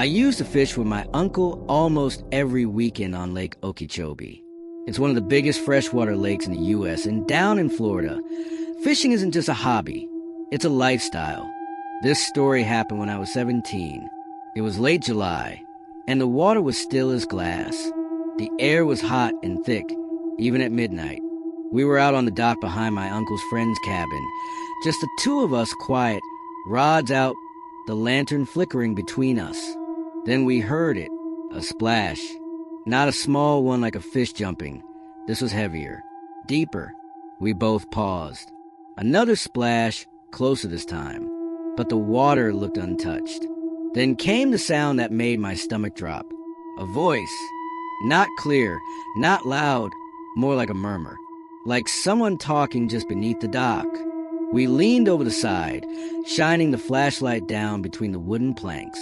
I used to fish with my uncle almost every weekend on Lake Okeechobee. It's one of the biggest freshwater lakes in the U.S., and down in Florida, fishing isn't just a hobby, it's a lifestyle. This story happened when I was 17. It was late July, and the water was still as glass. The air was hot and thick, even at midnight. We were out on the dock behind my uncle's friend's cabin, just the two of us quiet, rods out, the lantern flickering between us. Then we heard it, a splash. Not a small one like a fish jumping. This was heavier, deeper. We both paused. Another splash, closer this time, but the water looked untouched. Then came the sound that made my stomach drop. A voice. Not clear, not loud, more like a murmur. Like someone talking just beneath the dock. We leaned over the side, shining the flashlight down between the wooden planks.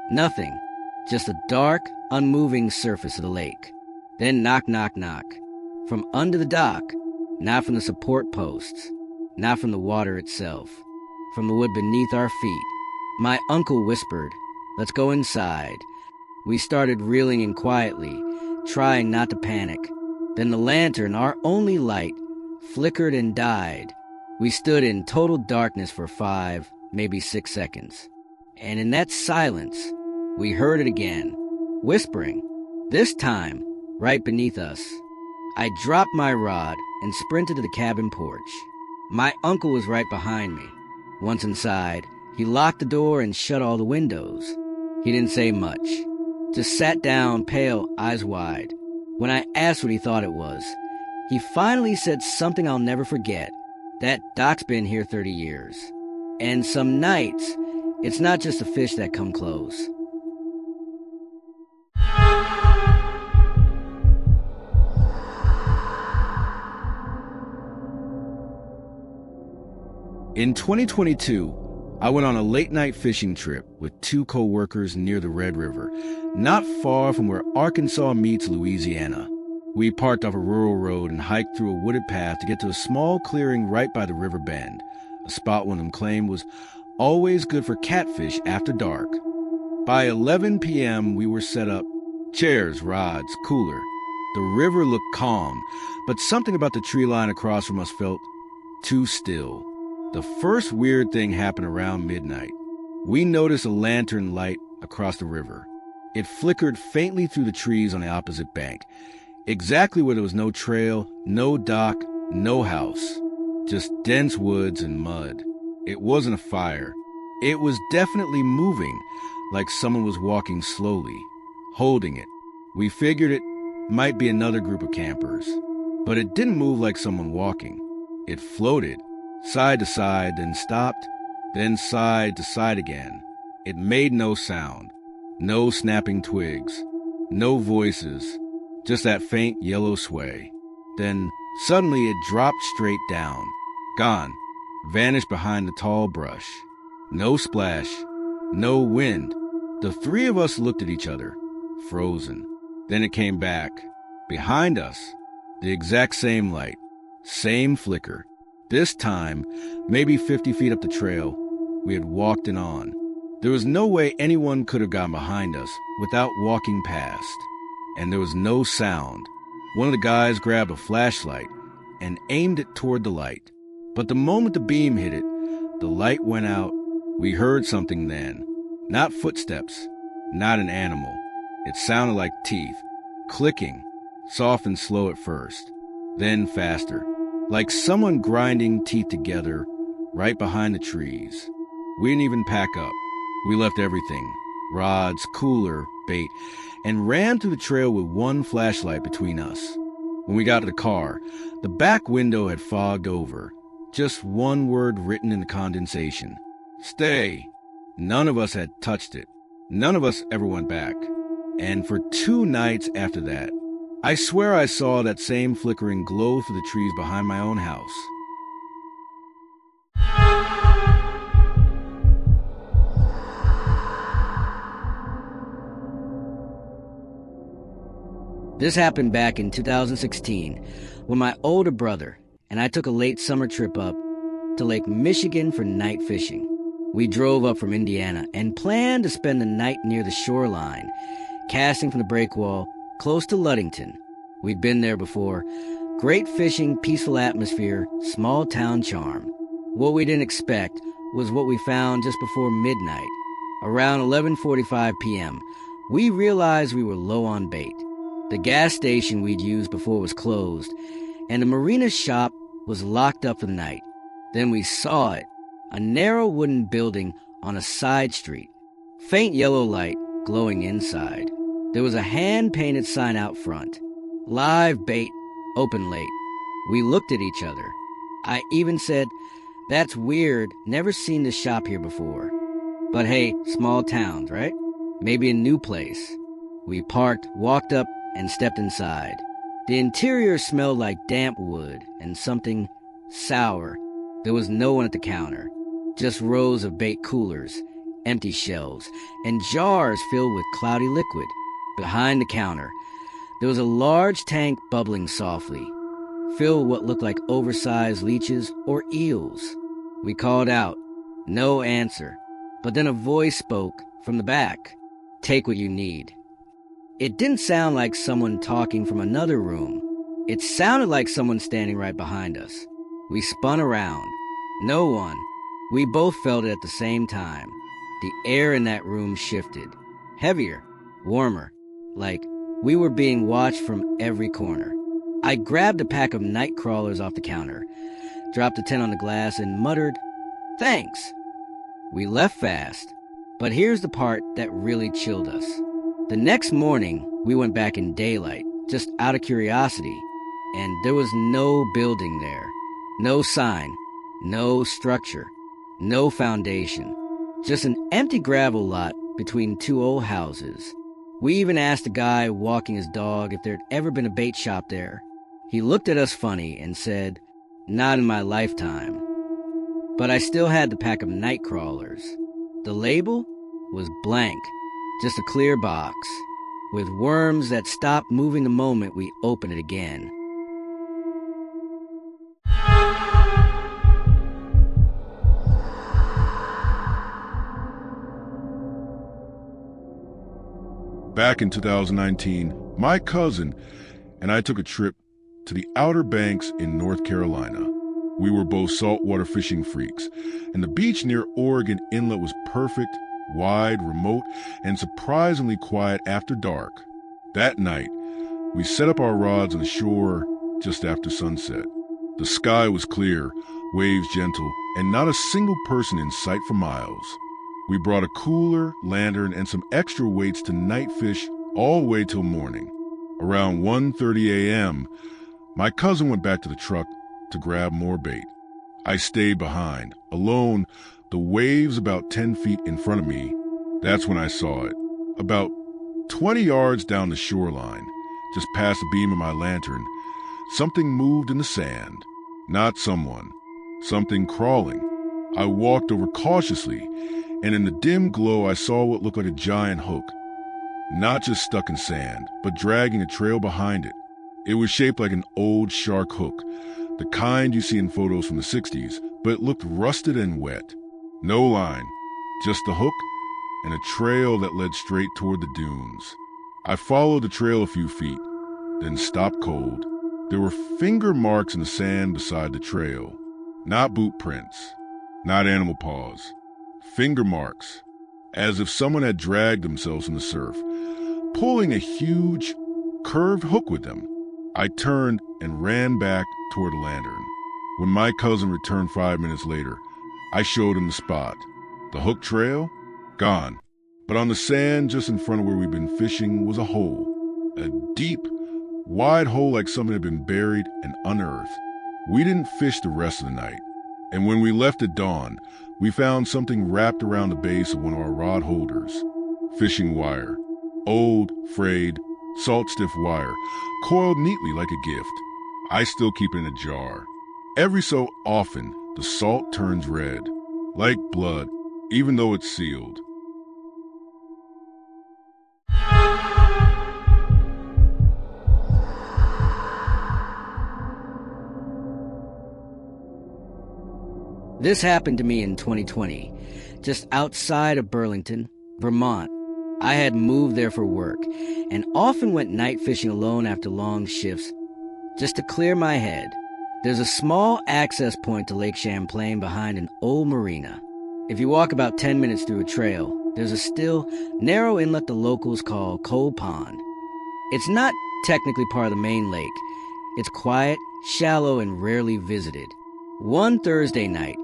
Nothing, just a dark, unmoving surface of the lake. Then knock, knock, knock. From under the dock, not from the support posts, not from the water itself, from the wood beneath our feet. My uncle whispered, "Let's go inside." We started reeling in quietly, trying not to panic. Then the lantern, our only light, flickered and died. We stood in total darkness for 5, maybe 6 seconds. And in that silence, we heard it again, whispering, this time right beneath us. I dropped my rod and sprinted to the cabin porch. My uncle was right behind me. Once inside, he locked the door and shut all the windows. He didn't say much, just sat down, pale, eyes wide. When I asked what he thought it was, he finally said something I'll never forget. That dock's been here 30 years. And some nights, it's not just the fish that come close. In 2022, I went on a late-night fishing trip with 2 co-workers near the Red River, not far from where Arkansas meets Louisiana. We parked off a rural road and hiked through a wooded path to get to a small clearing right by the river bend, a spot one of them claimed was always good for catfish after dark. By 11 p.m., we were set up, chairs, rods, cooler. The river looked calm, but something about the tree line across from us felt too still. The first weird thing happened around midnight. We noticed a lantern light across the river. It flickered faintly through the trees on the opposite bank, exactly where there was no trail, no dock, no house, just dense woods and mud. It wasn't a fire. It was definitely moving, like someone was walking slowly, holding it. We figured it might be another group of campers, but it didn't move like someone walking. It floated, side to side, then stopped, then side to side again. It made no sound, no snapping twigs, no voices, just that faint yellow sway. Then suddenly it dropped straight down, gone, vanished behind the tall brush. No splash, no wind. The 3 of us looked at each other, frozen. Then it came back, behind us, the exact same light, same flicker. This time, maybe 50 feet up the trail, we had walked it on. There was no way anyone could have gotten behind us without walking past. And there was no sound. One of the guys grabbed a flashlight and aimed it toward the light. But the moment the beam hit it, the light went out. We heard something then. Not footsteps, not an animal. It sounded like teeth, clicking, soft and slow at first, then faster. Like someone grinding teeth together right behind the trees. We didn't even pack up. We left everything, rods, cooler, bait, and ran through the trail with 1 flashlight between us. When we got to the car, the back window had fogged over. Just 1 word written in the condensation. Stay. None of us had touched it. None of us ever went back. And for 2 nights after that, I swear I saw that same flickering glow through the trees behind my own house. This happened back in 2016 when my older brother and I took a late summer trip up to Lake Michigan for night fishing. We drove up from Indiana and planned to spend the night near the shoreline, casting from the breakwall close to Ludington. We'd been there before. Great fishing, peaceful atmosphere, small town charm. What we didn't expect was what we found just before midnight. Around 11:45 p.m., we realized we were low on bait. The gas station we'd used before was closed, and the marina shop was locked up for the night. Then we saw it, a narrow wooden building on a side street, faint yellow light glowing inside. There was a hand-painted sign out front, "Live bait, open late." We looked at each other. I even said, "That's weird, never seen this shop here before." But hey, small towns, right? Maybe a new place. We parked, walked up, and stepped inside. The interior smelled like damp wood and something sour. There was no one at the counter, just rows of bait coolers, empty shelves, and jars filled with cloudy liquid. Behind the counter, there was a large tank bubbling softly, filled with what looked like oversized leeches or eels. We called out. No answer. But then a voice spoke from the back. "Take what you need." It didn't sound like someone talking from another room. It sounded like someone standing right behind us. We spun around. No one. We both felt it at the same time. The air in that room shifted. Heavier, warmer, like we were being watched from every corner. I grabbed a pack of night crawlers off the counter, dropped a 10 on the glass, and muttered, "Thanks." We left fast, but here's the part that really chilled us. The next morning, we went back in daylight, just out of curiosity, and there was no building there. No sign, no structure, no foundation. Just an empty gravel lot between two old houses. We even asked the guy walking his dog if there'd ever been a bait shop there. He looked at us funny and said, "Not in my lifetime." But I still had the pack of night crawlers. The label was blank, just a clear box, with worms that stopped moving the moment we opened it again. Back in 2019, my cousin and I took a trip to the Outer Banks in North Carolina. We were both saltwater fishing freaks, and the beach near Oregon Inlet was perfect, wide, remote, and surprisingly quiet after dark. That night, we set up our rods on the shore just after sunset. The sky was clear, waves gentle, and not a single person in sight for miles. We brought a cooler, lantern, and some extra weights to night fish all the way till morning. Around 1:30 a.m., my cousin went back to the truck to grab more bait. I stayed behind, alone, the waves about 10 feet in front of me. That's when I saw it. About 20 yards down the shoreline, just past the beam of my lantern, something moved in the sand. Not someone. Something crawling. I walked over cautiously, and in the dim glow I saw what looked like a giant hook. Not just stuck in sand, but dragging a trail behind it. It was shaped like an old shark hook, the kind you see in photos from the 60s, but it looked rusted and wet. No line, just the hook and a trail that led straight toward the dunes. I followed the trail a few feet, then stopped cold. There were finger marks in the sand beside the trail. Not boot prints, not animal paws. Finger marks, as if someone had dragged themselves in the surf, pulling a huge, curved hook with them. I turned and ran back toward the lantern. When my cousin returned 5 minutes later, I showed him the spot. The hook trail? Gone. But on the sand just in front of where we'd been fishing was a hole. A deep, wide hole like something had been buried and unearthed. We didn't fish the rest of the night. And when we left at dawn, we found something wrapped around the base of one of our rod holders. Fishing wire. Old, frayed, salt-stiff wire, coiled neatly like a gift. I still keep it in a jar. Every so often, the salt turns red, like blood, even though it's sealed. This happened to me in 2020, just outside of Burlington, Vermont. I had moved there for work and often went night fishing alone after long shifts just to clear my head. There's a small access point to Lake Champlain behind an old marina. If you walk about 10 minutes through a trail, there's a still, narrow inlet the locals call Cold Pond. It's not technically part of the main lake. It's quiet, shallow, and rarely visited. One Thursday night,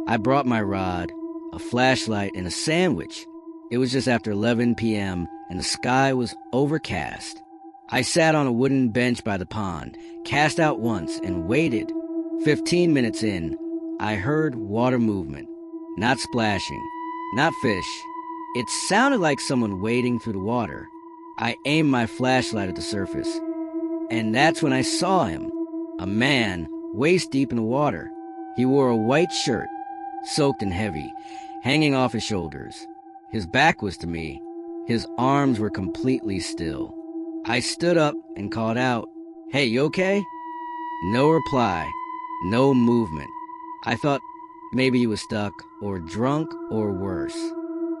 I brought my rod, a flashlight, and a sandwich. It was just after 11 p.m., and the sky was overcast. I sat on a wooden bench by the pond, cast out once, and waited. 15 minutes in, I heard water movement. Not splashing, not fish. It sounded like someone wading through the water. I aimed my flashlight at the surface, and that's when I saw him. A man, waist deep in the water. He wore a white shirt, soaked and heavy, hanging off his shoulders. His back was to me. His arms were completely still. I stood up and called out, "Hey, you okay?" No reply, no movement. I thought maybe he was stuck, or drunk, or worse.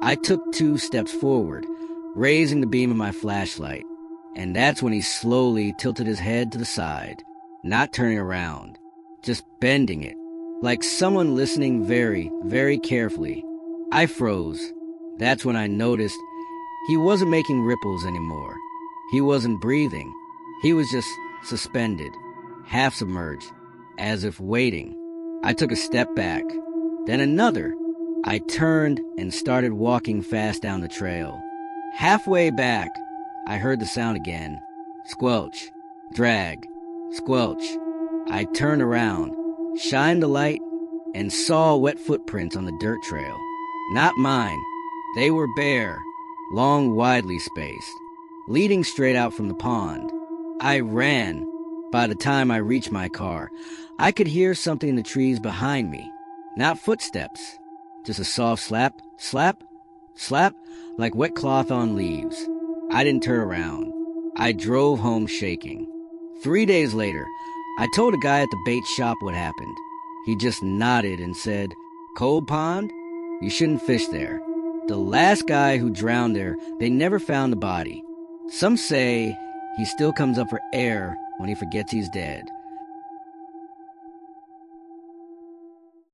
I took 2 steps forward, raising the beam of my flashlight, and that's when he slowly tilted his head to the side, not turning around, just bending it, like someone listening very, very carefully. I froze. That's when I noticed he wasn't making ripples anymore. He wasn't breathing. He was just suspended, half submerged, as if waiting. I took a step back, then another. I turned and started walking fast down the trail. Halfway back, I heard the sound again. Squelch, drag, squelch. I turned around, shined the light, and saw wet footprints on the dirt trail. Not mine. They were bare, long, widely spaced, leading straight out from the pond. I ran. By the time I reached my car, I could hear something in the trees behind me. Not footsteps, just a soft slap, slap, slap, like wet cloth on leaves. I didn't turn around. I drove home shaking. 3 days later, I told a guy at the bait shop what happened. He just nodded and said, "Cold Pond? You shouldn't fish there. The last guy who drowned there, they never found the body. Some say he still comes up for air when he forgets he's dead.